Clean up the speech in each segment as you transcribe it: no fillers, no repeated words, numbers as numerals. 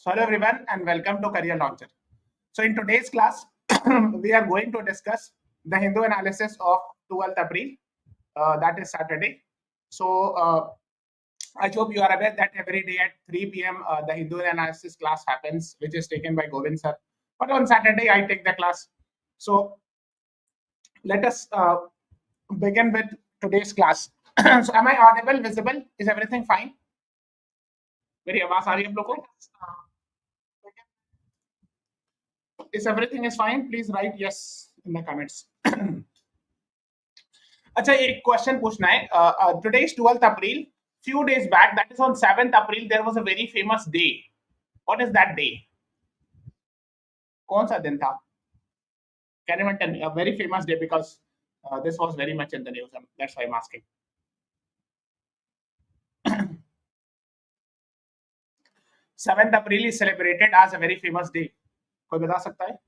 So hello everyone and welcome to Career Launcher. So in today's class, we are going to discuss the Hindu analysis of 12th April, that is Saturday. So I hope you are aware that every day at 3 p.m. The Hindu analysis class happens, which is taken by Govind sir. But on Saturday, I take the class. So let us begin with today's class. So am I audible, visible? Is everything fine? मेरी आवाज आ रही है आप लोगों को? If everything is fine, please write yes in the comments. अच्छा एक question पूछना है. Today is 12th April. Few days back, that is on 7th April, there was a very famous day. What is that day? कौन सा दिन था? Can anyone tell me? A very famous day because this was very much in the news. That's why I'm asking. 7th April is celebrated as a very famous day. कोई बता सकता है?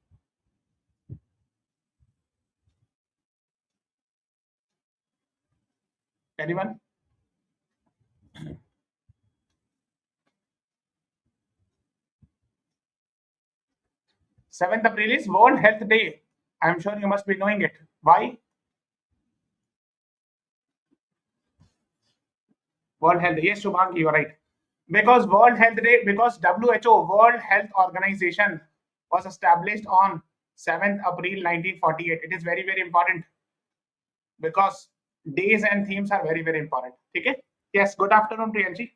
Anyone? Seventh April is World Health Day. I'm sure you must be knowing it. Why? World Health. Yes, Shubhangi, you are right. Because World Health Day, because WHO, World Health Organization, was established on 7th April 1948. It is very, very important because days and themes are very, very important. Okay? Yes, good afternoon, Priyanji.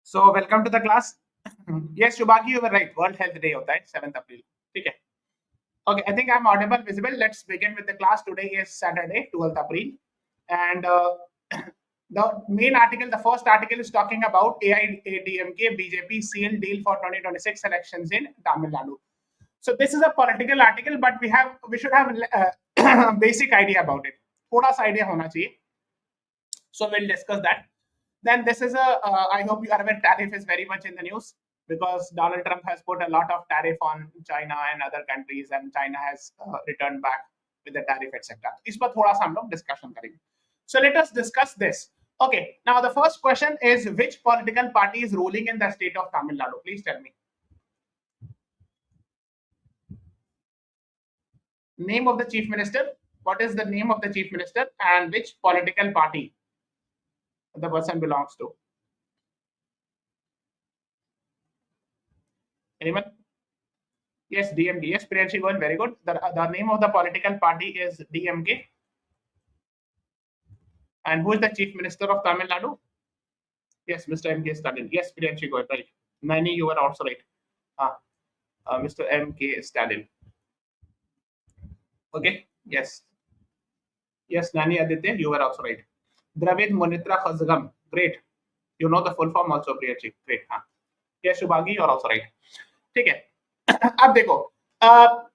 So, welcome to the class. Yes, Shubhangi, you were right. World Health Day hota hai 7th April. Okay. Okay, I think I'm audible, visible. Let's begin with the class. Today is Saturday, 12th April. And the main article, the first article is talking about AIADMK BJP seal deal for 2026 elections in Tamil Nadu. So this is a political article, but we should have a basic idea about it. Thoda sa idea hona chahiye. So we'll discuss that. Then this is I hope you are aware, tariff is very much in the news because Donald Trump has put a lot of tariff on China and other countries, and China has returned back with the tariff, etc. इस पर थोड़ा सा हम लोग discussion करेंगे. So let us discuss this. Okay, now the first question is, which political party is ruling in the state of Tamil Nadu? Please tell me. Name of the chief minister. What is the name of the chief minister and which political party the person belongs to? Anyone? Yes, DMK. Yes, Priyanshi Goel, very good. The name of the political party is DMK. And who is the chief minister of Tamil Nadu? Yes, Mr. M.K. Stalin. Yes, Priyanshi Goel, right. Nani, you were also right. Mr. M.K. Stalin. Okay, yes. Yes, Nani Aditya, you were also right. Dravid Munitra Khazgam. Great. You know the full form also, Priyanshi. Great. Yes, Shubhangi, you are also right. ठीक है. अब देखो.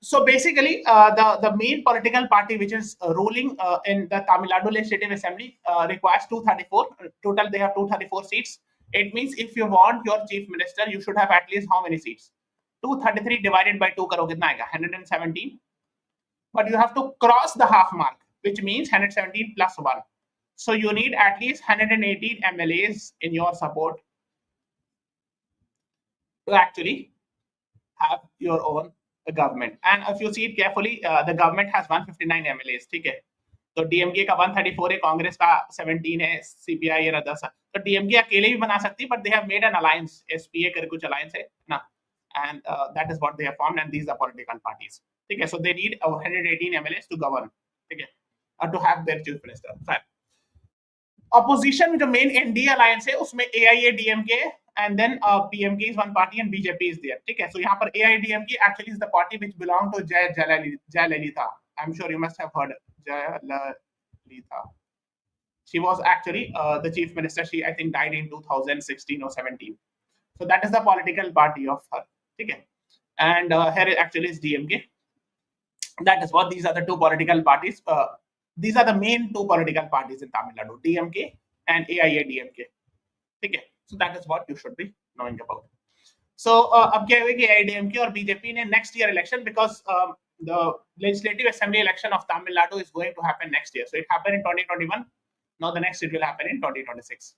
So basically, the main political party which is ruling in the Tamil Nadu Legislative Assembly requires 234. Total, they have 234 seats. It means if you want your chief minister, you should have at least how many seats? 233 divided by 2 करो कितना आएगा? 117. But you have to cross the half mark, which means 117 plus 1. So you need at least 118 MLAs in your support to actually have your own government. And if you see it carefully, the government has 159 MLAs. ठीक है. तो DMK का 134 है, कांग्रेस का 17 है, CPI and others. तो DMK अकेले भी बना सकती, but they have made an alliance. SPA कर कुछ alliance है ना, and that is what they have formed, and these are political parties. ठीक है. So they need 118 MLAs to govern. ठीक है, to have their chief minister. Fine. Opposition में जो main NDA alliance है, उसमें AIADMK and then PMK is one party and BJP is there. ठीक है. So यहाँ पर AIADMK actually is the party which belonged to Jayalalitha. I'm sure you must have heard Jayalalitha. She was actually the chief minister. She, I think, died in 2016 or 17. So that is the political party of her. ठीक है. And here actually is DMK. That is what these are the two political parties. These are the main two political parties in Tamil Nadu, DMK and AIADMK. ठीक है. So that is what you should be knowing about. So अब क्या होगा कि AIADMK और BJP ने next year election, because the legislative assembly election of Tamil Nadu is going to happen next year. So it happened in 2021. Now the next it will happen in 2026.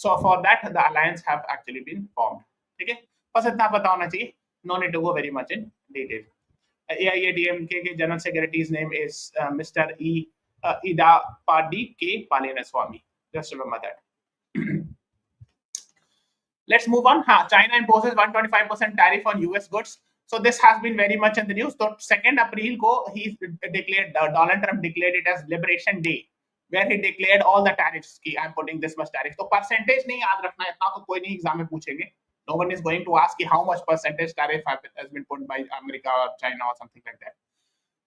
So for that the alliance have actually been formed. ठीक है, बस इतना पता होना चाहिए. No need to go very much in detail. AIADMK के general सेक्रेटरी's name is Mr. Idapadi K. Palaniswamy. Just remember that. Let's move on. China imposes 125% tariff on US goods. So this has been very much in the news. So 2nd April ko he declared, Donald Trump declared it as Liberation Day, where he declared all the tariffs ki I'm putting this much tariff. तो percentage नहीं याद रखना, इतना तो कोई नहीं exam में पूछेंगे. No one is going to ask how much percentage tariff has been put by America or China or something like that.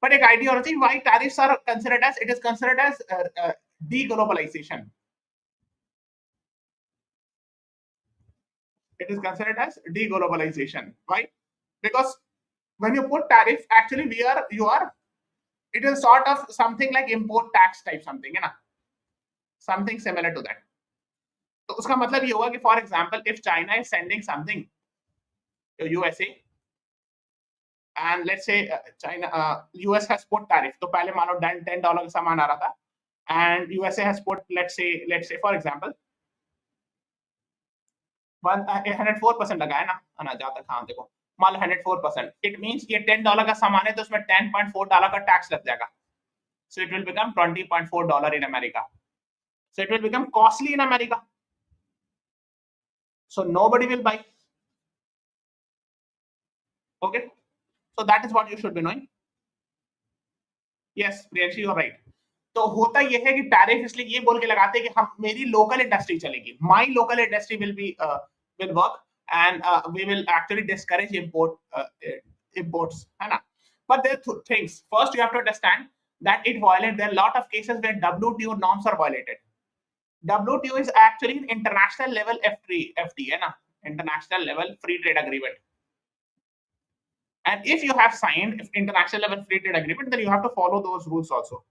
But एक idea होना चाहिए why tariffs are considered as, it is considered as deglobalization. It is considered as deglobalization. Why? Because when you put tariff, actually it is sort of something like import tax type something, है ना? Something similar to that. तो उसका मतलब ये होगा कि for example, if China is sending something to USA, and let's say US has put tariff, तो पहले मान लो $10 का सामान आ रहा था, and USA has put let's say for example 104% लगाया ना जहाँ तक. हाँ देखो, मान लो 104%, इट मींस ये $10 का सामान है तो उसमें $10.4 का टैक्स लग जाएगा. So it will become $20.4 in America. So it will become costly in America. So nobody will buy. Okay, so that is what you should be knowing. Yes, Priyanshi, you are right. तो होता ये है कि tariff इसलिए ये बोल के लगाते हैं कि हम मेरी लोकल इंडस्ट्री चलेगी, my local industry will work, and we will actually discourage imports, है ना. But there are things. First, you have to understand that it violates. There are a lot of cases where WTO norms are violated. WTO is actually an international level FTA, है ना, international level free trade agreement. And if you have signed international level free trade agreement, then you have to follow those rules also.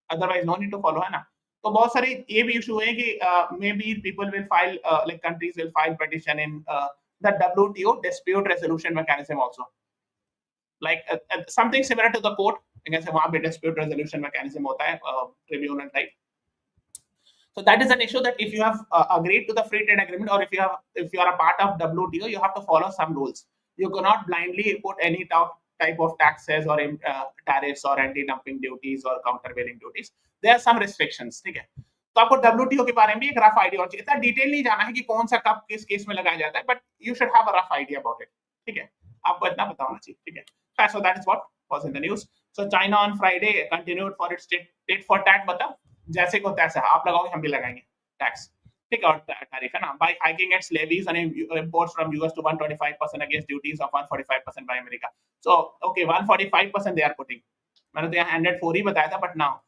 Otherwise, no need to follow, है ना. तो बहुत सारे ये भी issue है कि maybe people will file like countries will file petition in the WTO dispute resolution mechanism also, like something similar to the court. जैसे वहाँ पे dispute resolution mechanism होता है, tribunal type. So that is an issue that if you have agreed to the free trade agreement, or if you are a part of WTO, you have to follow some rules. You cannot blindly put any type of taxes or tariffs or anti-dumping duties or countervailing duties. There are some restrictions. ठीक है, तो आपको WTO के बारे में भी एक rough idea होना चाहिए. इतना डिटेल नहीं जाना है कि कौन सा कब किस केस में लगाया जाता है, but you should have a rough idea about it. ठीक है, आपको इतना पता होना चाहिए. ठीक है, so that is what was in the news. So China on Friday continued for its tit for tat, मतलब जैसे को तैसा आप लगाओगे हम भी लगाएंगे टैक्स. ठीक है, और टैरिफ है ना, by hiking its levies on imports from US to 125% against duties of 145% by America. So okay, 145% they are putting. मैंने तो यहाँ 104 ही बताया था, but now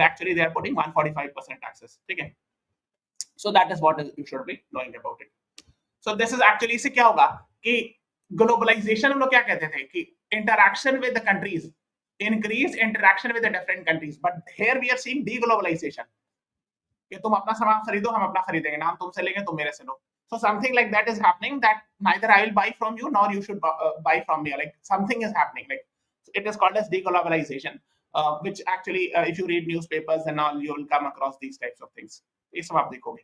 actually they are putting 145% taxes. ठीक है, so that is what you should be knowing about it. So this is actually, इससे क्या होगा कि ग्लोबलाइजेशन हम लोग क्या कहते थे कि interaction with the countries, increased interaction with the different countries, but here we are seeing deglobalization. कि तुम अपना सामान खरीदो, हम अपना खरीदेंगे, नाम तुमसे लेंगे, तुम मेरे से लो. So something like that is happening, that neither I will buy from you nor you should buy from me. Like something is happening. Like it is called as deglobalization, which actually, if you read newspapers and all, you will come across these types of things. ये सब आप देखोगे.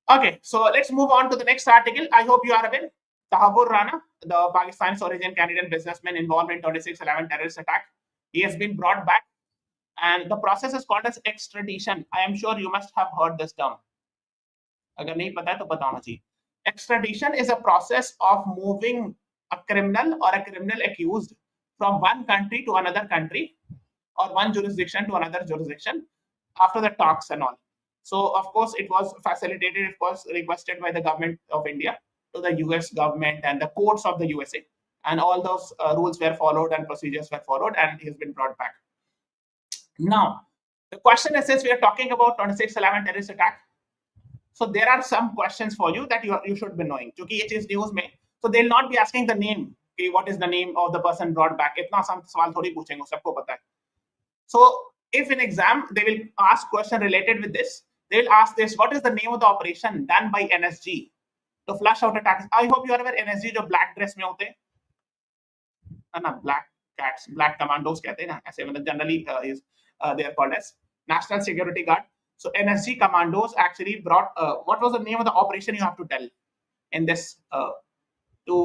Okay, so let's move on to the next article. I hope you are aware. Tahabur Rana, the Pakistan's origin Canadian businessman involved in 26/11 terrorist attack, he has been brought back, and the process is called as extradition. I am sure you must have heard this term. अगर नहीं पता है तो पता होना चाहिए. Extradition is a process of moving a criminal or a criminal accused from one country to another country, or one jurisdiction to another jurisdiction after the talks and all. So of course it was facilitated, it was requested by the government of India to the US government and the courts of the USA, and all those rules were followed and procedures were followed, and he has been brought back. Now the question is, since we are talking about 26/11 terrorist attack, so there are some questions for you that you should be knowing. क्योंकि ये चीज news में, so they'll not be asking the name, okay, what is the name of the person brought back. इतना सवाल थोड़ी पूछेंगे, सबको पता है. So if in exam they will ask question related with this, they will ask this: what is the name of the operation done by NSG to flush out attacks? I hope you are aware, NSG जो black dress में होते हैं, है ना, black cats, black commandos कहते हैं ना, ऐसे मतलब generally is they are called as National Security Guard. So NSG commandos actually brought what was the name of the operation you have to tell in this to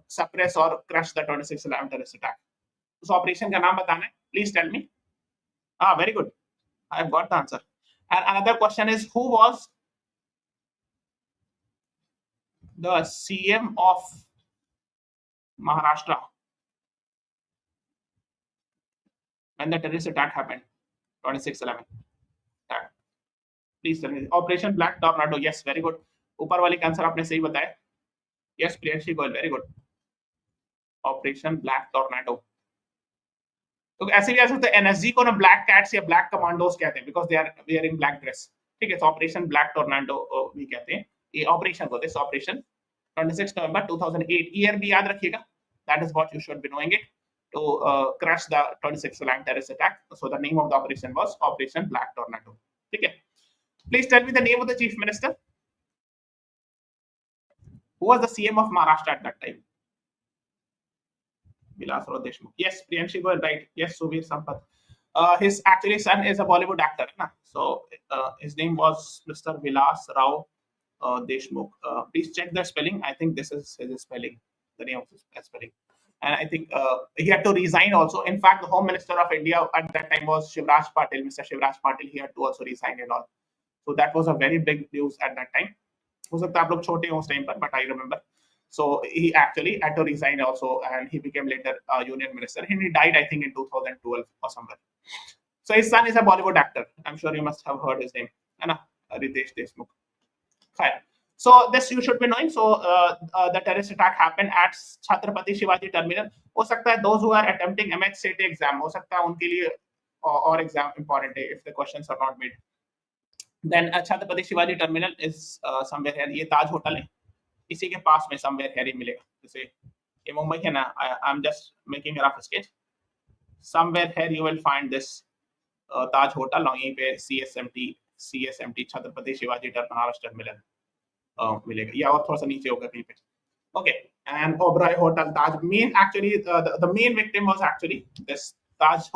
suppress or crush the 26/11 terrorist attack. उस operation का नाम बताना है. Please tell me. Ah, very good. I've got the answer. And another question is, who was the CM of Maharashtra when the terrorist attack happened, 26/11 attack? Please tell me. Operation Black Tornado. Yes, very good. ऊपर वाले का answer आपने सही बताया. Yes, Priyanshi Goyal. Very good. Operation Black Tornado. तो ऐसे भी आ सकते हैं. एनएसजी को ना ब्लैक कैट्स या ब्लैक कमांडोज कहते हैं because they are wearing black dress. ठीक है, तो ऑपरेशन ब्लैक टोर्नाडो भी कहते हैं ये ऑपरेशन को. दिस ऑपरेशन 26 नवंबर 2008 ईयर भी याद रखिएगा. That is what you should be knowing it to crush the 26/11 terrorist attack. So the name of the operation was Operation Black Tornado. Okay. Please tell me the name of the chief minister. Who was the CM of Maharashtra at that time? Vilas Rao Deshmukh. Yes, Priyanshi Goyal, right. Yes, Suvir Sampath. His actually son is a Bollywood actor. Na? So his name was Mr. Vilas Rao Deshmukh. Please check the spelling. I think this is his spelling. The name of his spelling. And I think he had to resign also. In fact, the Home Minister of India at that time was Shivraj Patil, Mr. Shivraj Patil. He had to also resign and all. So that was a very big news at that time. हो सकता है आप लोग छोटे हो उस time पर, but I remember. So he actually had to resign also, and he became later Union Minister. And he died, I think, in 2012 or somewhere. So his son is a Bollywood actor. I'm sure you must have heard his name. Anna Ritesh Deshmukh. Fine. So this you should be knowing. So the terrorist attack happened at Chhatrapati Shivaji Terminal. हो सकता है those who are attempting MHCT exam हो सकता है उनके लिए और exam important है if the questions are not made. Then Chhatrapati Shivaji Terminal is somewhere here. ये ताज होटल है, इसी के पास में somewhere here ही मिलेगा. जैसे ये मुंबई है ना, I'm just making a rough sketch. Somewhere here you will find this Taj hotel और यहीं पे CSMT Chhatrapati Shivaji Terminal मिलेगा या और थोड़ा सा नीचे होगा कहीं पे. Okay, and Oberoi Hotel Taj. The main victim was actually this Taj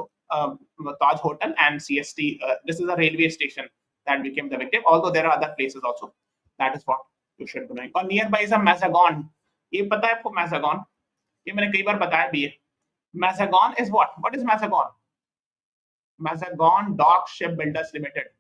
Hotel and CST. This is a railway station that became the victim. Although there are other places also. That is what you should be knowing. और nearby is a Mazagon. ये पता है आपको Mazagon? ये मैंने कई बार बताया भी है. Mazagon is what? What is Mazagon? Mazagon Dock Shipbuilders Limited.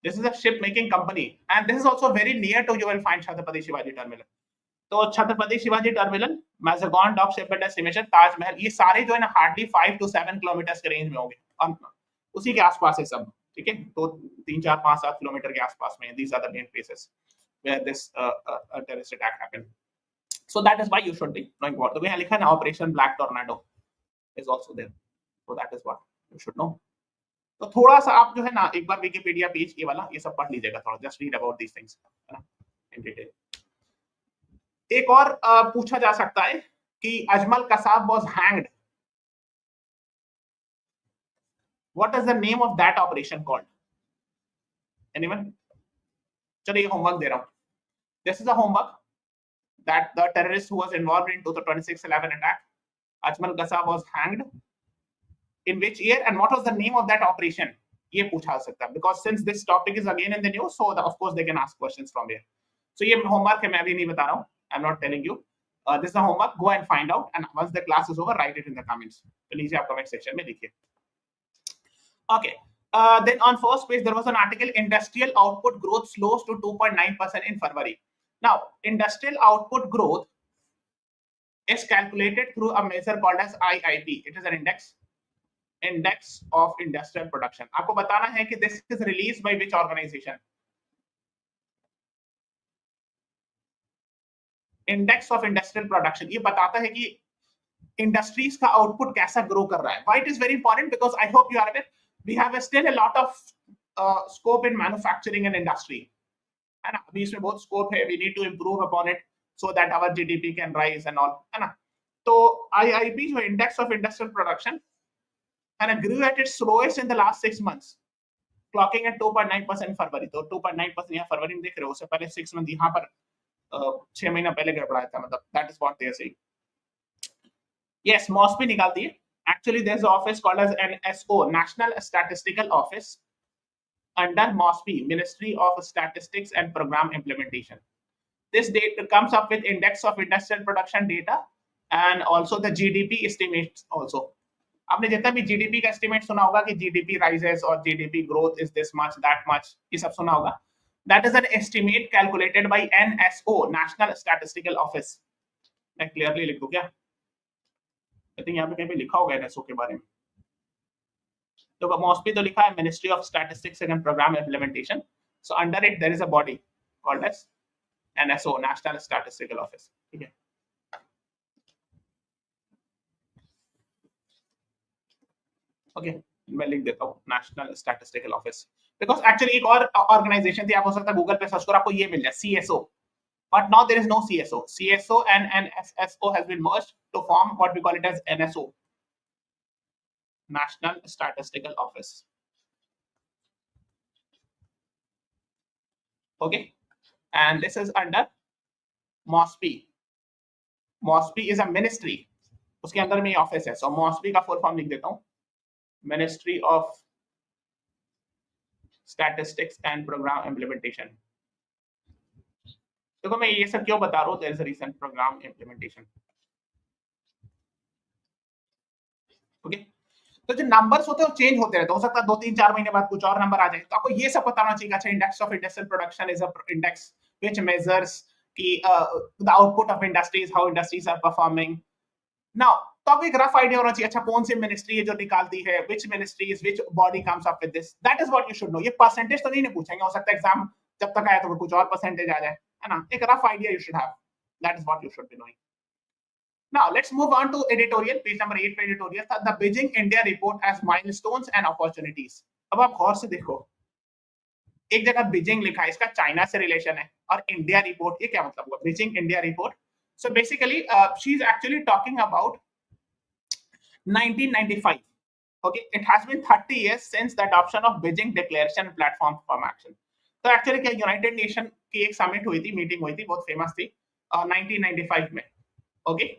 This is a ship making company, and this is also very near to you will find Chhatrapati Shivaji Terminal. तो Chhatrapati Shivaji Terminal, Mazagon Dock Shipbuilders Limited, Taj Mahal, ये सारे जो है ना hardly 5 to 7 kilometers के range में होंगे और उसी के आसपास है सब. ठीक है, तो 3, 4, 5, 7 किलोमीटर के आसपास में. These are the main places where this terrorist attack happened. So that is why you should be knowing what. तो यहाँ लिखा है ना Operation Black Tornado is also there. So that is what you should know. तो थोड़ा सा आप जो है ना एक बार विकिपीडिया पेज ये वाला ये सब पढ़ लीजिएगा थोड़ा. Just read about these things है ना इन डिटेल. एक और पूछा जा सकता है कि Ajmal Kasab was hanged. What is the name of that operation called? Anyone? चलिए होमवर्क दे रहा हूं. This is a homework that the terrorist who was involved in 26/11 attack, Ajmal Kasab was hanged. In which year and what was the name of that operation? ये पूछा सकता है because since this topic is again in the news, so of course they can ask questions from here. So ये homework है, मैं अभी नहीं बता रहा हूँ. I'm not telling you. This is a homework. Go and find out, and once the class is over, write it in the comments. तो नीचे आप comment section में लिखिए. Okay. Then on first page there was an article: industrial output growth slows to 2.9% in February. Now industrial output growth is calculated through a measure called as IIP. It is an index of industrial production. आपको बताना है कि this is released by which organization? Index of industrial production. ये बताता है कि industries का output कैसा grow कर रहा है. Why it is very important? Because I hope you are aware we have still a lot of scope in manufacturing and industry. है ना, अभी इसमें बहुत scope है. We need to improve upon it so that our GDP can rise and all. है ना, तो IIP जो index of industrial production and grew at its slowest in the last 6 months, clocking at 2.9% in February. तो 2.9% यहाँ फरवरी में देख रहे हो, उससे पहले 6 मंथ यहाँ पर 6 महीना पहले गड़बड़ाया था. मतलब that is what they are saying. Yes, मॉस्पी निकालती है. Actually, there's an office called as NSO, National Statistical Office, under MOSPI, Ministry of Statistics and Program Implementation. This data comes up with index of industrial production data and also the GDP estimates also. आपने जितना भी GDP का estimate सुना होगा कि GDP rises और GDP growth is this much, that much, ये सब सुना होगा. That is an estimate calculated by NSO, National Statistical Office. मैं clearly लिख दूं क्या? I think यहाँ पे कहीं पे लिखा होगा NSO के बारे में. तो मॉस्पी तो लिखा है ministry of statistics and programme implementation. So under it there is a body called as NSO, national statistical office. ठीक है. ओके, मैं लिख देता हूँ national statistical office, because actually एक और ऑर्गेनाइजेशन थी, आप हो सकता है गूगल पे सर्च करो आपको ये मिल जाए, CSO. But now there is no CSO. CSO and NSSO has been merged to form what we call it as NSO, National Statistical Office. Okay, and this is under MOSPI. MOSPI is a ministry. उसके अंदर में office है. So MOSPI का full form लिख देता हूँ, Ministry of Statistics and Program Implementation. देखो मैं ये सब क्यों बता रहा हूँ, there is a recent program implementation. Okay. तो जो नंबर्स होते हैं वो चेंज होते रहते हैं. हो सकता है 2-3-4 महीने बाद कुछ और नंबर आ जाए. तो आपको ये सब पता होना चाहिए. अच्छा, index of industrial production is a index which measures की the output of industries, how industries are performing. Now तो आपको एक रफ आइडिया होना चाहिए. अच्छा, कौन सी मिनिस्ट्री है जो निकालती है, which ministries, which body comes up with this. That is what you should no. ये परसेंटेज तो नहीं पूछेंगे, हो सकता है एग्जाम जब तक आया तो कुछ और परसेंटेज आ जाए, है ना. एक rough idea you should have. That is what you should be knowing. Now let's move on to editorial. Page number 8 पे editorial था, the Beijing India report as milestones and opportunities. अब आप गौर से देखो, एक जगह बीजिंग लिखा है, इसका चाइना से रिलेशन है, और इंडिया रिपोर्ट, ये क्या मतलब हुआ, Beijing India report. So basically she is actually talking about 1995. Okay, it has been 30 years since the adoption of Beijing Declaration Platform for Action. तो एक्चुअली क्या, यूनाइटेड नेशन की एक समिट हुई थी, मीटिंग हुई थी, बहुत फेमस थी 1995 में. Okay,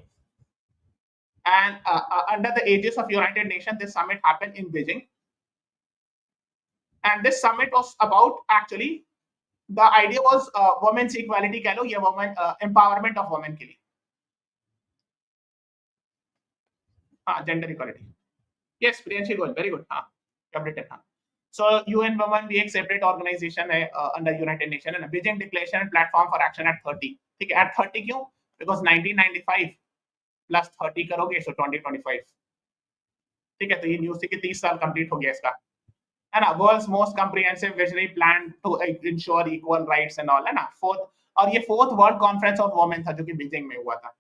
and under the aegis of United Nations, this summit happened in Beijing. And this summit was about, actually, the idea was women's equality, कह लो, या women empowerment of women के लिए. हाँ, gender equality. Yes, Priyanshi Goel, very good. हाँ, completed. हाँ. So UN Women भी एक separate organization है under United Nations, है ना. Beijing Declaration and Platform for Action at 30. ठीक है, at 30 क्यों? Because 1995 प्लस 30 करोगे सो 2025. ठीक है, तो ये न्यूज़ थी कि 30 साल कंप्लीट हो गया इसका, है ना. World's most comprehensive visionary plan to ensure equal rights and all, है ना. और ये fourth world conference on women था जो कि बीजिंग में हुआ था.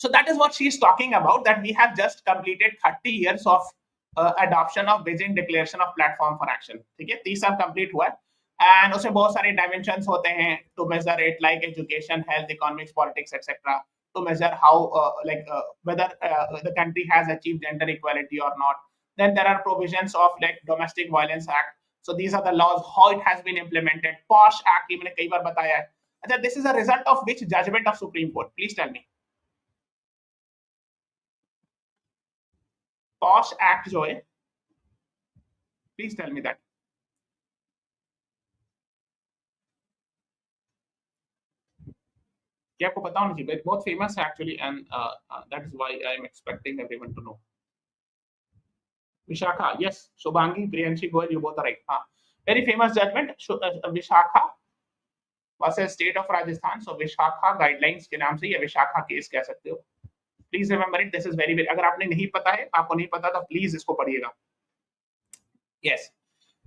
So that is what she is talking about, that we have just completed 30 years of adoption of Beijing Declaration of Platform for Action. ठीक है, 30 साल कंप्लीट हुआ है. एंड उसमें बहुत सारे डायमेंशंस होते हैं to measure it, like education, health, economics, politics etcetera, to measure how whether the country has achieved gender equality or not. Then there are provisions of like Domestic Violence Act. So these are the laws, how it has been implemented. POSH Act, मैंने कई बार बताया है. अच्छा, this is a result of which judgment of Supreme Court? Please tell me. POSH Act जो है, please tell me that. क्या आपको पता होना चाहिए, बहुत फेमस है actually, and that is why I am expecting everyone to know. Vishakha, yes, Shubhangi, Priyanshi Goyal, you both are right. हाँ, very famous judgement, Vishakha versus state of Rajasthan. So Vishakha guidelines के नाम से, या विशाखा केस कह सकते हो. Please remember it, this is very very, अगर आपने नहीं पता है, आपको नहीं पता, तो प्लीज इसको पढ़िएगा. Yes,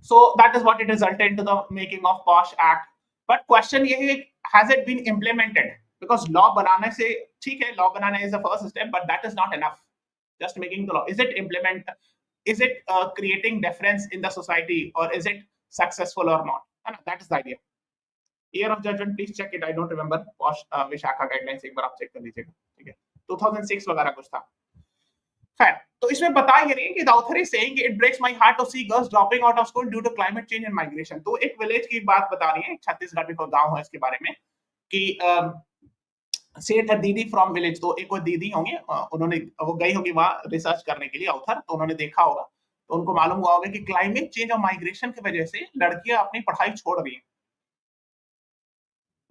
so that is what it resulted into the making of POSH act. But question ये है, has it been implemented? Because law बनाने से, ठीक है, law बनाना is the first step, but that is not enough. Just making the law, is it creating difference in the society, or is it successful or not? And that is the idea. Year of judgment, please check it. I don't remember. Vishakha guidelines एक बार आप check कर लीजिएगा. ठीक है, 2006 वगैरह कुछ था. खैर, तो इसमें बता ये रही है कि the author is saying it breaks my heart to see girls dropping out of school due to climate change and migration. तो एक विलेज की बात बता रही है, छत्तीसगढ़ में कोई गांव है, इसके बारे में कि सेड अ दीदी फ्रॉम विलेज, तो एक कोई दीदी होंगे, उन्होंने वो गई होगी वहां रिसर्च करने के लिए ऑथर, तो उन्होंने देखा होगा, तो उनको मालूम हुआ होगा कि क्लाइमेट चेंज और माइग्रेशन की वजह से लड़कियां अपनी पढ़ाई छोड़ रही हैं।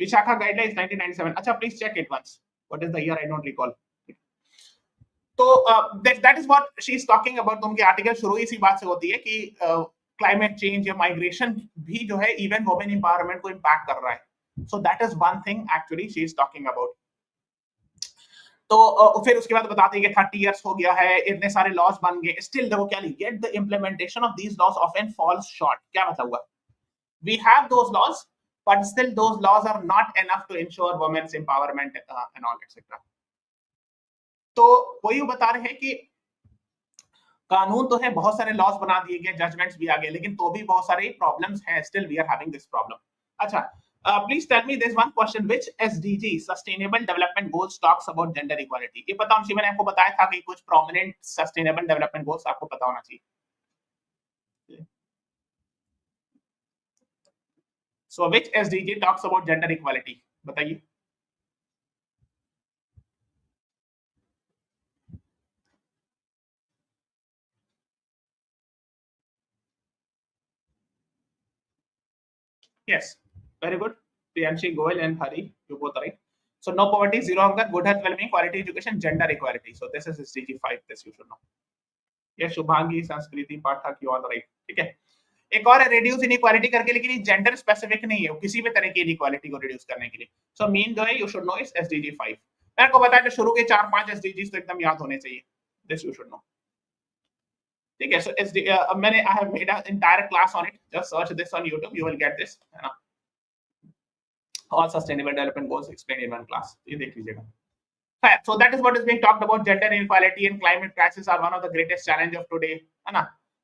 विशाखा गाइडलाइंस 1997। अच्छा please check it once, what is the year, I don't recall. तो that is what she is talking about. तो उनके आर्टिकल शुरू इसी बात से होती है कि क्लाइमेट चेंज या माइग्रेशन भी जो है इवन वुमेन एम्पावरमेंट को इम्पैक्ट कर रहा है। So that is one thing actually she is talking about. तो फिर उसके बाद बताते हैं कि 30 इयर्स हो गया है, इतने सारे लॉज बन गए, स्टिल देखो क्या लिखा, get the implementation of these laws often falls short. क्या मतलब हुआ, we have those laws but still those laws are not enough to ensure women's empowerment and all etcetera. तो वही बता रहे हैं कि कानून तो है, बहुत सारे लॉज बना दिए गए, जजमेंट्स भी आ गए, लेकिन तो भी बहुत सारे प्रॉब्लम्स हैं, still we are having this problem. अच्छा please tell me this one question, which SDG sustainable development goals talks about gender equality. ये पता होना, मैंने आपको बताया था कि कुछ प्रोमिनेंट सस्टेनेबल डेवलपमेंट गोल्स आपको पता होना चाहिए। So which SDG talks about gender equality, बताइए। Yes, very good. Priyanshi, Goel, and Hari, you both are right. So no poverty, zero hunger, good health, well-being, quality education, gender equality. So this is SDG 5. This you should know. Yes, Shubhangi, संस्कृति, पाठक, you all right. ठीक है। एक और है reduce inequality करके, लेकिन ये gender specific नहीं है, किसी भी तरह की inequality को reduce करने के लिए। So mean जो है you should know is SDG 5. मैं आपको बताया कि शुरू के 4-5 SDGs तो एकदम याद होने चाहिए. This you should know. ठीक है। So SD, मैंने I have made an entire class on it. Just search this on YouTube. You will get this. है ना? All sustainable development goals explained in one class. ये देख लीजिएगा। So that is what is being talked about. Gender inequality and climate crisis are one of the greatest challenge of today, है ना?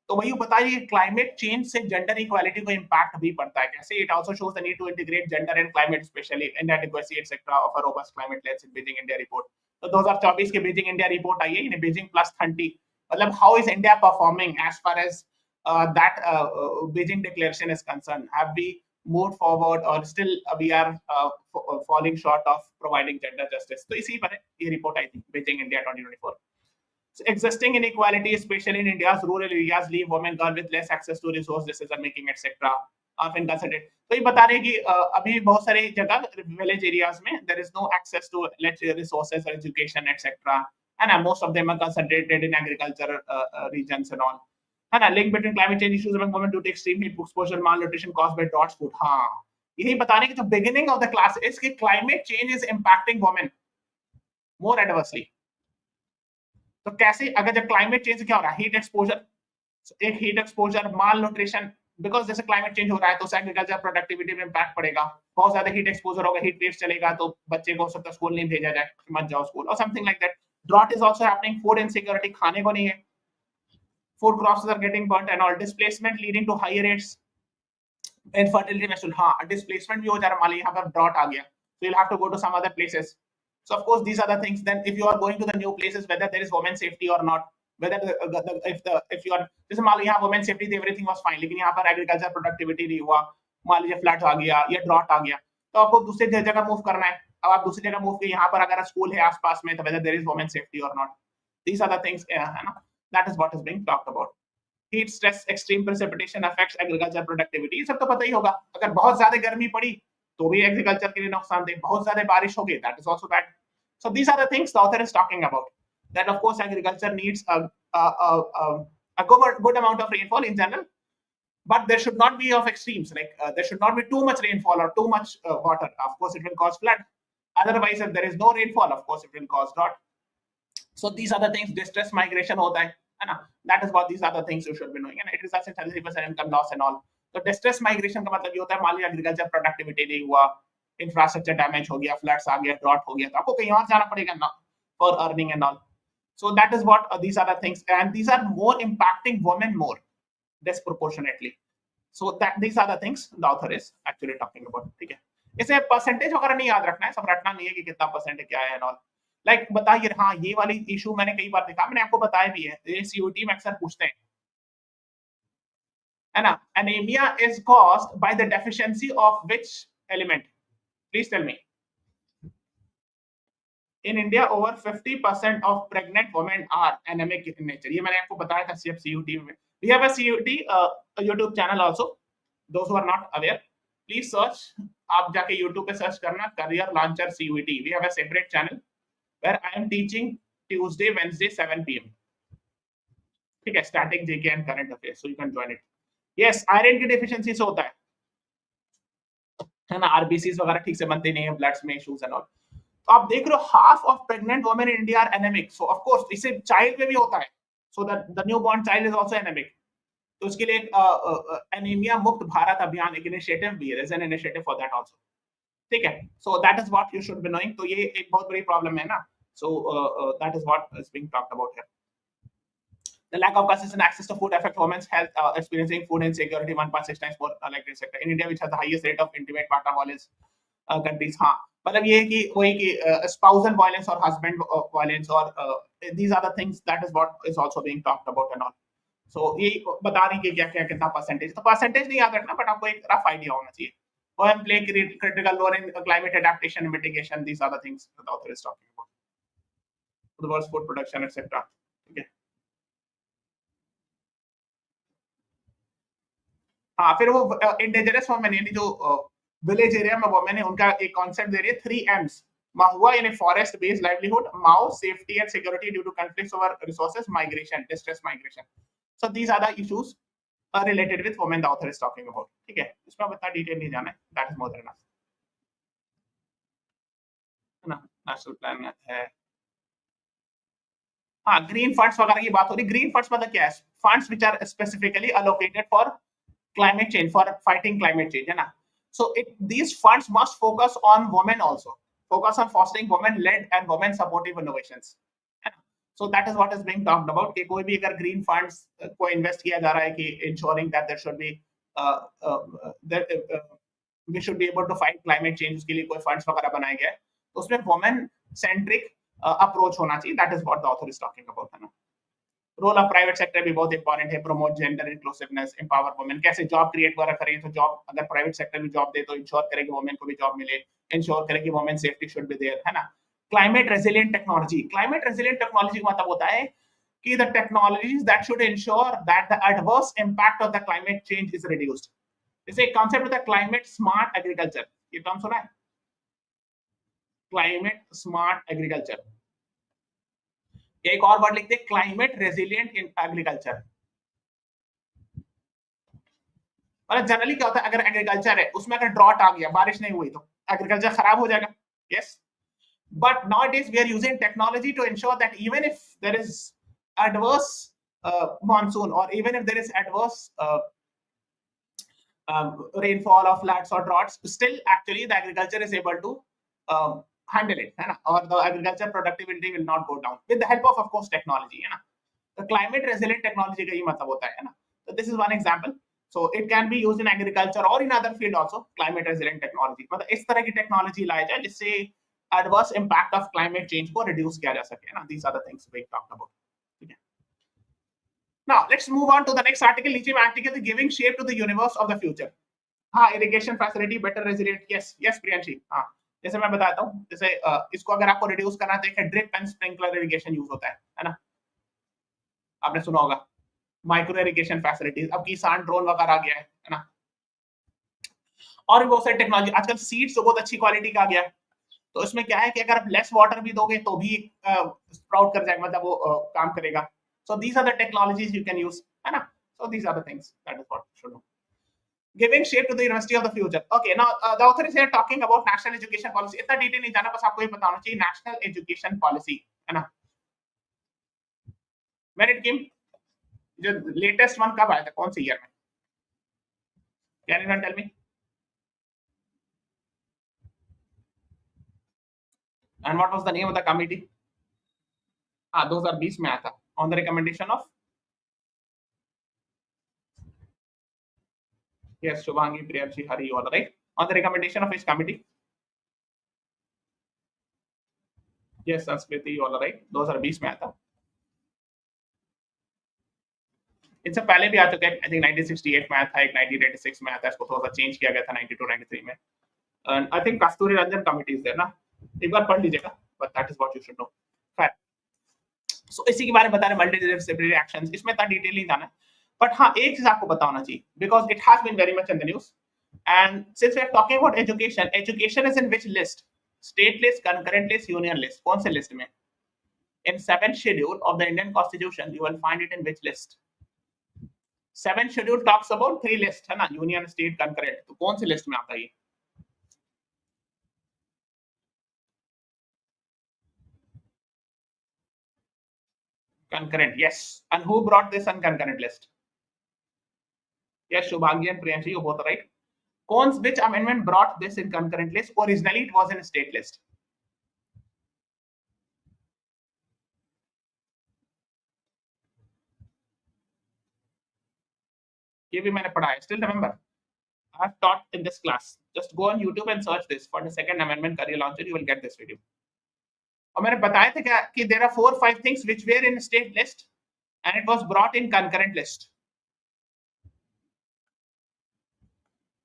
तो वही बताइए, क्लाइमेट चेंज से gender equality को इम्पैक्ट भी पड़ता है कैसे। It also shows the need to integrate gender and climate, especially inadequacy etcetera of a robust climate plan in Beijing India report. तो 2024 के बीजिंग इंडिया रिपोर्ट आई है, इन बीजिंग +30, मतलब how is India performing as far as that Beijing declaration is concern. Have we moved forward or still we are falling short of providing gender justice। तो इसी पर ये report आई थी, Beijing India 2024। So existing inequality, especially in India's rural areas, leave women girls with less access to resource decision making, etc. Often considered। तो ये बता रहे हैं कि अभी बहुत सारी जगह विलेज एरियाज में there is no access to resources or education, etc. And most of them are concentrated in agriculture regions and all। है ना। Link between climate change issues among women due to extreme heat exposure, malnutrition caused by drought food। हाँ, यही बताने की जो beginning of the class is कि climate change is impacting women more adversely. तो कैसे, अगर जब क्लाइमेट चेंज क्या हो रहा है, हीट एक्सपोजर, एक heat exposure, mall nutrition, because जैसे क्लाइमेट चेंज हो रहा है तो एग्रीकल्चर प्रोडक्टिविटी में इम्पैक्ट पड़ेगा। बहुत ज्यादा हीट एक्सपोजर होगा, हीट वेव चलेगा, तो बच्चे को हो सकता है स्कूल नहीं भेजा जाए, मत जाओ स्कूल और something like that. Drought is also happening, food insecurity, खाने को नहीं है, food crops are getting burnt and all, displacement leading to higher rates, infertility menstrual। हाँ, displacement भी हो जा रहा है, मान लीजिए यहाँ पर drought आ गया, so you'll have to go to some other places। So of course these are the things। Then if you are going to the new places, whether there is women safety or not, whether if you are, जैसे मान लो यहाँ women safety थी, everything was fine, लेकिन यहाँ पर agriculture productivity नहीं हुआ, मान लीजिए फ्लड आ गया या ड्रॉट आ गया, तो आपको दूसरी जगह मूव करना है। अब आप दूसरी जगह मूव किए, यहाँ पर अगर स्कूल है आसपास में, तो whether there is women safety or not, these are the things, है ना। That is what is being talked about। Heat stress, extreme precipitation affects agriculture productivity, ये सब तो पता ही होगा। अगर बहुत ज्यादा गर्मी पड़ी तो भी एग्रीकल्चर के लिए नुकसानदेह, बहुत ज्यादा बारिश हो गई, that is also bad. So these are the things the author is talking about, that of course agriculture needs a good amount of rainfall in general, but there should not be of extremes, like there should not be too much rainfall or too much water, of course it will cause flood। Otherwise if there is no rainfall, of course it will cause drought। So these are the things, distress migration होता है ना, that is what these are the things you should be knowing, and it results in 33% income loss and all। तो distress migration का मतलब ये होता है, मान लीजिए एग्रीकल्चर प्रोडक्टिविटी नहीं हुआ, इंफ्रास्ट्रक्चर डैमेज हो गया, फ्लड्स आ गया, ड्रॉट हो गया, तो आपको कहीं और जाना पड़ेगा ना for earning and all. So that is what these are the things, and these are more impacting women more disproportionately। So that these are the things the author is actually talking about। ठीक है, इसे percentage वगैरह नहीं याद रखना है, सब रटना नहीं है कि कितना परसेंट है, क्या है एंड ऑल। लाइक बताइए, हाँ ये वाली इशू मैंने कई बार देखा, मैंने आपको बताया भी है, ये सीयूटी में अक्सर पूछते हैं, है ना। Anaemia is caused by the deficiency of which element, please tell me. in India over 50% of pregnant women are anemic in nature. ये मैंने आपको बताया था CUT में. We have a CUT a YouTube channel also. Those who are not aware, please search. आप जाके YouTube पे search करना career launcher CUT. We have a separate channel where I am teaching Tuesday, Wednesday 7 p.m. ठीक है, static JK and current affairs. So you can join it. Yes, iron की deficiency से होता है ना, RBCs वगैरह ठीक से बनते नहीं है, ब्लड्स में इश्यूज एंड ऑल. तो आप देख रहे हो half of pregnant women in India are anaemic. So of course इसे चाइल्ड में भी होता है. So the new born child is also anaemic. तो उसके लिए एनीमिया मुक्त भारत अभियान एक इनिशिएटिव भी है. There is an initiative for that also. ठीक है, so that is what you should be knowing. तो ये एक बहुत बड़ी प्रॉब्लम है ना. So that is what is being talked about here. The lack of consistent access to food affects women's health, experiencing food insecurity 1.6 times more like this sector. In India, which has the highest rate of intimate partner violence countries. हाँ, मतलब ये है कि वही कि spousal violence और husband violence और these are the things that is what is also being talked about and all. So ये बता रही कि क्या क्या कितना percentage. तो percentage नहीं याद रखना, but आपको एक rough idea होना चाहिए. Women play critical role in climate adaptation and mitigation. These are the things that the author is talking about. The world's food production, etc. Okay. हाँ, फिर वो इंडिजिनस वुमेन यानी जो विलेज एरिया में women है, उनका एक कॉन्सेप्ट दे रही है 3 M's. महुआ यानी forest based livelihood, Mao safety and security due to conflicts over resources, migration distress migration. So these are the issues related with women the author is talking about. ठीक है, इसमें अब इतना डिटेल नहीं जाना है. That is more than enough है ना. नेशनल प्लान है. हाँ, ग्रीन फंड्स वगैरह की बात हो रही. ग्रीन फंड्स मतलब क्या है? Funds which are specifically allocated for climate change, for fighting climate change, है ना. So these funds must focus on women also, focus on fostering women led and women supportive innovations, है ना. So that is what is being talked about कि कोई भी अगर green funds को invest किया जा रहा है कि ensuring that there should be we should be able to fight climate change, उसके लिए कोई funds वगैरह बनाए गए, तो उसमें women centric approach होना चाहिए. That is what the author is talking about, है ना. रोल ऑफ प्राइवेट सेक्टर भी बहुत इंपॉर्टेंट है. Promote gender inclusiveness, empower women. कैसे जॉब क्रिएट वगैरह करें, तो जॉब अगर प्राइवेट सेक्टर भी जॉब दे तो इंश्योर करे कि वुमेन को भी जॉब मिले, इंश्योर करे कि women safety should be there, है ना. Climate resilient technology. Climate resilient technology का मतलब होता है कि the technologies that should ensure that the adverse impact of the climate change is reduced. जैसे एक कांसेप्ट होता है क्लाइमेट स्मार्ट एग्रीकल्चर. ये टर्म सुना है? Climate smart agriculture. एक और वर्ड लिखते हैं क्लाइमेट रेजिलिएंट इन एग्रीकल्चर. मतलब जनरली क्या होता है, अगर एग्रीकल्चर है उसमें अगर ड्रॉट आ गया, बारिश नहीं हुई, तो एग्रीकल्चर खराब हो जाएगा. Yes, but nowadays we are using technology to ensure that even if there is adverse monsoon or even if there is adverse rainfall or floods or droughts, still actually the agriculture is able to handle it, है ना. और the agriculture productivity will not go down with the help of course technology, है ना. The climate resilient technology का ये मतलब होता है ना. So this is one example. So it can be used in agriculture or in other field also. Climate resilient technology मतलब इस तरह की टेक्नोलॉजी लाई जाए जिससे adverse impact of climate change को reduce किया जा सके, ना. These are the things we talked about. ठीक है. Now let's move on to the next article. नीचे में article is giving shape to the universe of the future. हाँ, irrigation facility better resilient. Yes, yes Priyanshi. हाँ, जैसे मैं बताता हूँ, जैसे इसको अगर आपको रिड्यूस करना है तो drip and sprinkler irrigation use होता है ना. आपने सुना होगा माइक्रो इरिगेशन फैसिलिटीज. अब किसान ड्रोन वगैरह आ गया है ना. और भी बहुत सारी टेक्नोलॉजी. आजकल सीड्स तो बहुत अच्छी क्वालिटी का आ गया है. तो इसमें क्या है कि अगर आप लेस वाटर भी दोगे तो भी स्प्राउट कर जाएगा, मतलब वो काम करेगा. So these are the technologies you can use, है ना. So these are the things that is what you should know. Giving shape to the university of the future. Okay, now the author is here talking about national education policy. इतना detail नहीं जाना, बस आपको ये बताना चाहिए national education policy, है ना. When it came, जो लेटेस्ट वन कब आया था, कौन से ईयर में? Can anyone tell me? And what was the name of the committee? हाँ, 2020 में आया था. On the recommendation of yes, Shubhangi, Priyanshi, Hari, you all right? On the recommendation of which committee? Yes, Sanskriti, you all right? 2020 में आया था. इनसे पहले भी आ चुका है. आई थिंक 1968 में आया था, एक 1986 में आया था. इसको थोड़ा सा चेंज किया गया था 92 93 में. I think Kasturi Rangan committee is there ना. एक बार पढ़ लीजिएगा, but that is what you should know. Fine. So इसी के बारे में बता रहे multidisciplinary actions, इसमें इतना डिटेल नहीं जाना, but हाँ एक चीज आपको पता होना चाहिए, because it has been very much in the news, and since we are talking about education, education is in which list? State list, concurrent list, union list. कौन से list में? In 7th schedule of the Indian Constitution, you will find it in which list? 7th schedule talks about 3 lists, है ना, union, state, concurrent. तो कौन से list में आता है ये? Concurrent, yes. And who brought this on concurrent list? Yes, Shubhangi and Priyanshi, you both are right. Which amendment brought this in concurrent list? Originally, it was in state list. ये भी मैंने पढ़ा है. Still remember, I've taught in this class. Just go on YouTube and search this for the second amendment career launcher. You will get this video. और मैंने बताया था क्या कि there are 4 or 5 things which were in state list and it was brought in concurrent list.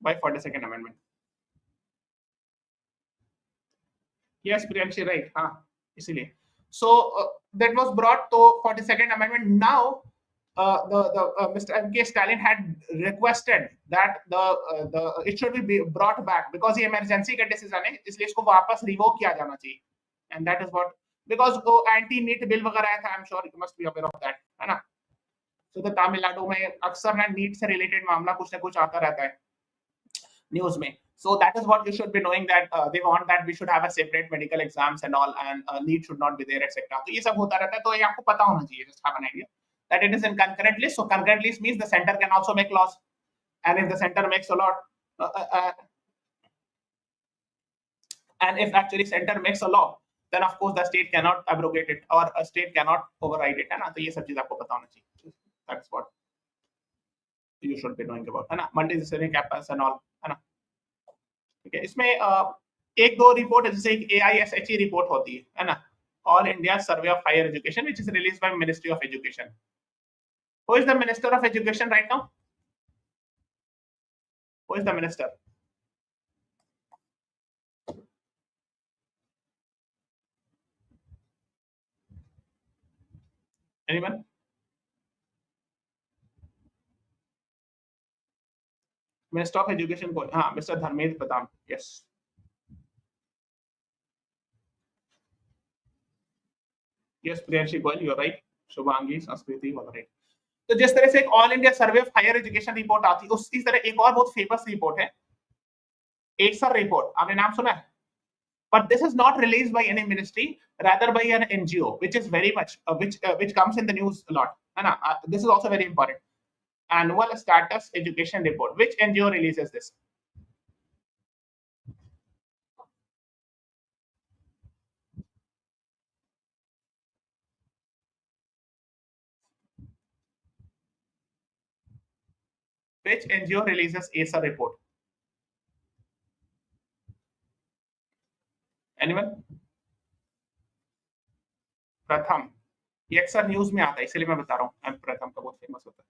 Why for the second amendment? Yes, Priyanshi, right. हाँ, इसीलिए. So that was brought to for the second amendment. Now Mr. M.K. Stalin had requested that it should be brought back because ये emergency का decision है, इसलिए इसको वापस revoke किया जाना चाहिए. And that is what, because वो anti-NEET bill वगैरह आया था, I'm sure you must be aware of that, है ना. So the Tamil Nadu में अक्सर ना NEET से related मामला कुछ ना कुछ आता रहता है news में. So that is what you should be knowing, that they want that we should have a separate medical exams and all, and NEET should not be there, etc. तो ये सब होता रहता है, तो ये आपको पता होना चाहिए, just have an idea that it is in concurrent list. So concurrent list means the center can also make laws, and if the center makes a lot, and if actually center makes a law, then of course the state cannot abrogate it or a state cannot override it, है ना. तो ये सब चीज आपको पता होना चाहिए. That's what you should be knowing about, है ना. Multidisciplinary campus and all, है ना. ठीक है, इसमें एक दो रिपोर्ट है, जैसे एक AISHE रिपोर्ट होती है ना, All India Survey of Higher Education, which is released by Ministry of Education. Who is the Minister of Education right now? Who is the minister? Anyone? Minister of Education को, हाँ, Mr. Dharmendra Pradhan. Yes. Yes, Priyanshi Goyal, you're right. Shubhangi, Sanskriti, all right. तो जिस तरह से एक all India survey of higher education report आती है, उसी तरह एक और बहुत फेमस रिपोर्ट है, एक्सर रिपोर्ट. आपने नाम सुना है? But this is not released by any ministry, rather by an NGO, which is very much which comes in the news a lot. This is also very important. Annual Status Education Report. Which NGO releases this? Which NGO releases ASA report? Anyone? प्रथम. ये अक्सर news में आता है, इसलिए मैं बता रहा हूँ. प्रथम का बहुत फेमस होता है.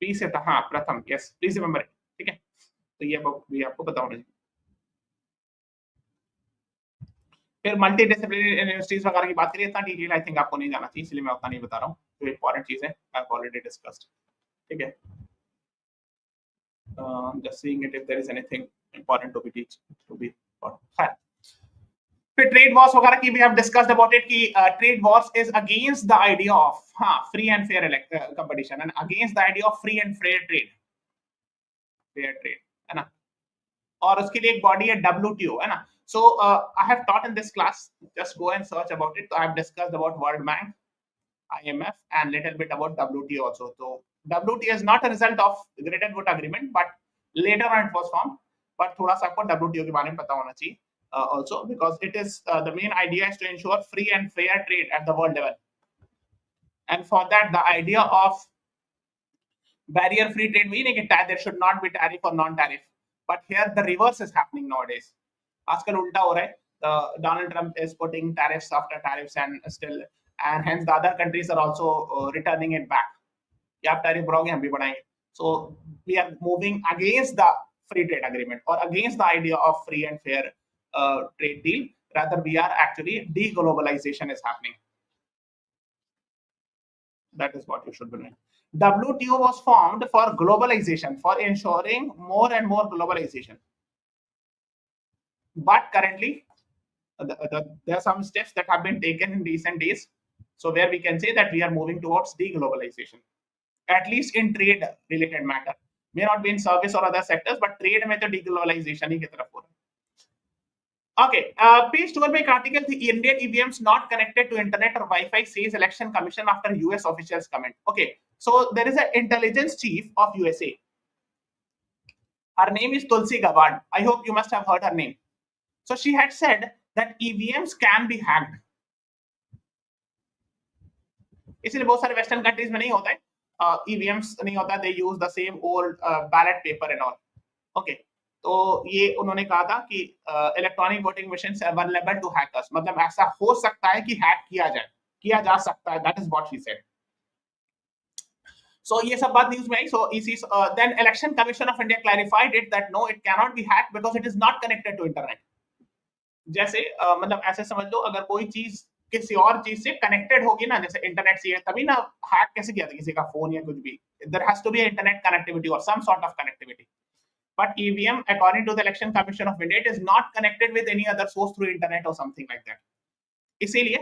पी से था, हाँ, प्रथम. Yes, please remember. ठीक है, तो ये आपको पता होना चाहिए. फिर मल्टीडिसिप्लिनरी यूनिवर्सिटीज वगैरह की बात करिए, इतना डिटेल आई थिंक आपको नहीं जाना चाहिए, इसलिए मैं उतना नहीं बता रहा हूँ. जो इंपॉर्टेंट चीज है आई हैव ऑलरेडी डिस्कस्ड. ठीक है, just seeing it if there is anything important to be teach to be taught. फिर ट्रेड वॉर्स वगैरह की भी हम डिस्कस्ड अबाउट इट कि trade Wars is against the idea of free and fair competition and against the idea of free and fair trade, है ना. और उसके लिए एक बॉडी है WTO, है ना. So I have taught in this class, just go and search about it. So I have discussed about World Bank, IMF and little bit about WTO also. So WTO is not a result of Greater Good Agreement, but later on it was formed. But थोड़ा सा आपको WTO के बारे में पता होना चाहिए also, because it is the main idea is to ensure free and fair trade at the world level. And for that, the idea of barrier-free trade meaning there should not be tariff or non-tariff. But here the reverse is happening nowadays. आजकल उल्टा हो रहा है. Donald Trump is putting tariffs after tariffs and hence the other countries are also returning it back. या आप tariff बढ़ाओगे, हम भी बढ़ाएंगे. So we are moving against the free trade agreement or against the idea of free and fair trade deal. Rather, we are actually deglobalization is happening. That is what you should be doing. WTO was formed for globalization, for ensuring more and more globalization. But currently, there are some steps that have been taken in recent days. So where we can say that we are moving towards deglobalization, at least in trade related matter. May not be in service or other sectors, but trade में तो deglobalization ही की तरफ हो रहा है. Okay, page 12 में एक article थी Indian EVMs not connected to internet or Wi-Fi says election commission after US officials comment. Okay, so there is an intelligence chief of USA. Her name is Tulsi Gabbard. I hope you must have heard her name. So she had said that EVMs can be hacked. इसलिए बहुत सारे western countries में नहीं होता है, EVMs नहीं होता, they use the same old ballot paper and all. Okay, तो ये उन्होंने कहा था कि electronic voting machine available to hackers, मतलब ऐसा हो सकता है कि हैक किया जा सकता है. That is what she said. So ये सब बात न्यूज में आई. So then election commission of India clarified it that no, it cannot be hacked because it is not connected to internet. जैसे मतलब ऐसे समझ लो, अगर कोई चीज किसी और चीज से कनेक्टेड होगी ना, जैसे इंटरनेट से, तभी ना हैक कैसे किया था किसी का फोन या कुछ भी. There has to be internet connectivity or some sort of connectivity. But EVM, according to the Election Commission of India, it is not connected with any other source through internet or something like that. इसीलिए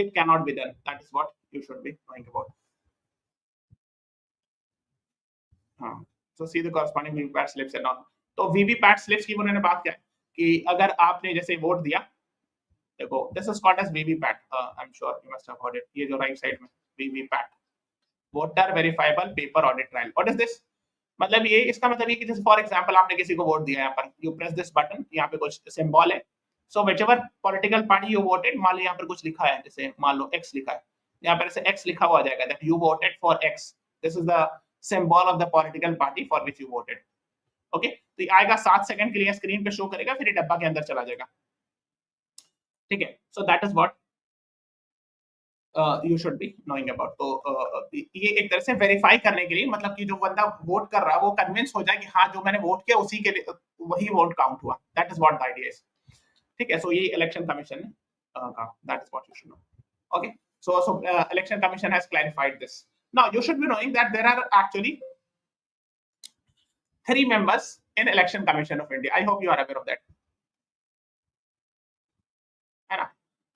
it cannot be done. That is what you should be knowing about. So see the corresponding VVPAT slips and all. तो VVPAT slips की उन्होंने बात किया कि अगर आपने जैसे वोट दिया, देखो this is called as VVPAT. I'm sure you must have heard it. ये जो राइट साइड में VVPAT, voter verifiable paper audit trial. What is this? मतलब ये, इसका मतलब ये कि जैसे फॉर एग्जांपल आपने किसी को वोट दिया, यहाँ पर यू प्रेस दिस बटन, यहाँ पे कुछ सिंबल है. So whichever political party you voted, मान लो यहाँ पर कुछ लिखा है, जैसे मान लो एक्स लिखा है, यहाँ पर ऐसे एक्स लिखा हुआ जाएगा that you voted for x. This is the symbol of the political party for which you voted. Okay, तो ये आएगा 7 सेकंड के लिए स्क्रीन पे शो करेगा, फिर ये डब्बा के अंदर चला जाएगा. ठीक है, so that is what you should be knowing about. तो ये एक तरह से वेरीफाई करने के लिए, मतलब कि जो बंदा वोट कर रहा है वो कन्विंस हो जाए कि हाँ जो मैंने वोट किया उसी के लिए वही वोट काउंट हुआ. That is what the idea is. ठीक है, सो ये इलेक्शन कमीशन ने कहा. That is what you should know. Okay, so election commission has clarified this. Now you should be knowing that there are actually 3 members in Election Commission of India. I hope you are aware of that. है ना?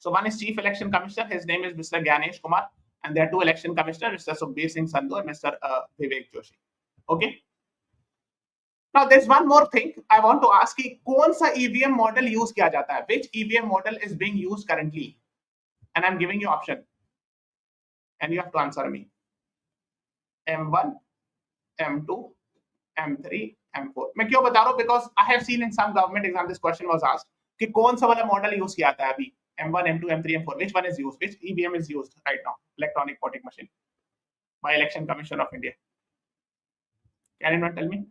So one is Chief Election Commissioner. His name is Mr. Ganesh Kumar, and there are 2 election commissioners, Mr. Sukhbir Singh Sandhu and Mr. Vivek Joshi. Okay. Now there's one more thing I want to ask: कि कौन सा EVM model use किया जाता है? Which EVM model is being used currently? And I'm giving you option, and you have to answer me. M1, M2, M3, M4. मैं क्यों बता रहा हूँ? Because I have seen in some government exam this question was asked कि कौन सा वाला model use किया जाता है अभी? M1, M2, M3, M4. Which one is used? Which EVM is used right now? Electronic voting machine by Election Commission of India. Can anyone tell me?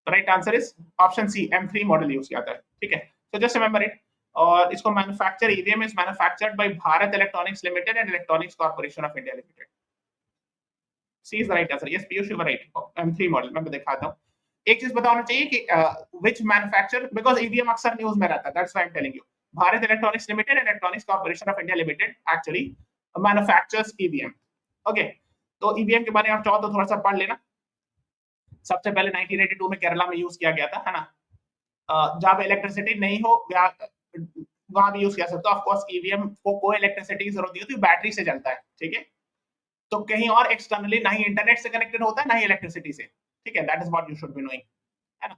The right answer is option C. M3 model use किया जाता है. ठीक है, so just remember it. और इसको manufacture, EVM is manufactured by Bharat Electronics Limited and Electronics Corporation of India Limited. C is the right answer. Yes, Piyush, you were right. M3 model मैं दिखाता हूँ. एक चीज बताना चाहिए कि which manufacturer, because EVM अक्सर न्यूज में रहता है. That's why I'm telling you. Bharat Electronics Limited and Electronics Corporation of India Limited actually manufactures EVM. Okay, तो EVM के बारे में आप चाहो तो थोड़ा सा पढ़ लेना. सबसे पहले 1982 में केरला में यूज किया गया था, है ना? जहाँ पे इलेक्ट्रिसिटी नहीं हो वहां भी यूज किया सकते हो. ऑफ कोर्स ईवीएम को कोई इलेक्ट्रिसिटी की जरूरत नहीं होती, बैटरी से चलता है. ठीक है, तो कहीं और एक्सटर्नली ना ही इंटरनेट से कनेक्टेड होता है ना ही इलेक्ट्रिसिटी से. ठीक है, that is what you should be knowing, है ना?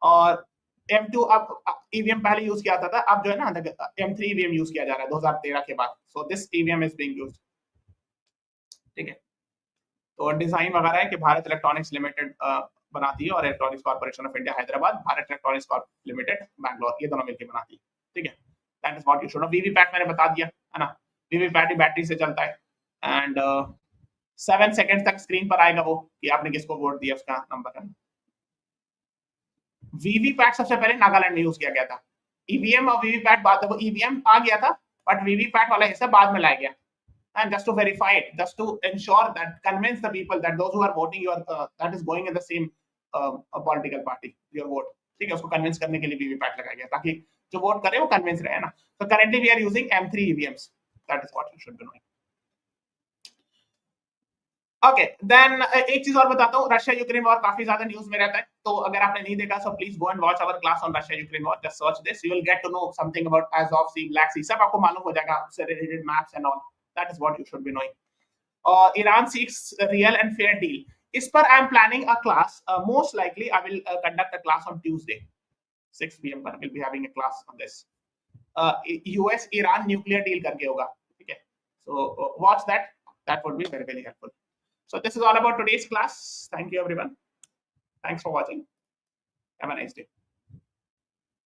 और M2 अब ईवीएम पहले यूज किया था, अब जो है ना M3 ईवीएम यूज किया जा रहा है 2013 के बाद. So this EVM is being used. ठीक है, तो डिजाइन वगैरह है कि भारत इलेक्ट्रॉनिक्स लिमिटेड बनाती है और electronics corporation of India Hyderabad, Bharat electronics limited Bangalore, ये दोनों मिलकर बनाती है. ठीक है, that is what you should no. VVPAT मैंने बता दिया, है ना? वीवीपैट ही बैटरी से चलता है एंड 7 सेकंड तक स्क्रीन पर आएगा वो कि आपने किसको वोट दिया, उसका नंबर है. वीवीपैट सबसे पहले नागालैंड में यूज किया गया था. ईवीएम और वीवीपैट बात है, वो ईवीएम आ गया था बट वीवीपैट वाला हिस्सा बाद में लाया गया, and just to verify it, just to ensure that, convince the people that those who are voting your that is going in the same political party, your vote, ठीक है, उसको कन्विंस करने के लिए वीवीपैट लगाया गया ताकि जो वोट करे वो कन्विंस रहे ना. So currently we are using M3 EVMs. That is what you should be knowing. Okay then एक चीज और बताता हूँ, रशिया यूक्रेन वॉर काफी ज्यादा न्यूज में रहता है, तो अगर आपने नहीं देखा so please go and watch our class on Russia Ukraine war, just search this, you will get to know something about Azov Sea, Black Sea, सब आपको मालूम हो जाएगा, उससे related maps and all, that is what you should be knowing. और Iran seeks real and fair deal, इस पर I am planning a class, most likely I will conduct a class on Tuesday 6 PM पर, will be having a class on this. US Iran nuclear deal करके होगा, ठीक है, so watch that would be very very helpful. So this is all about today's class. Thank you everyone. Thanks for watching. Have a nice day.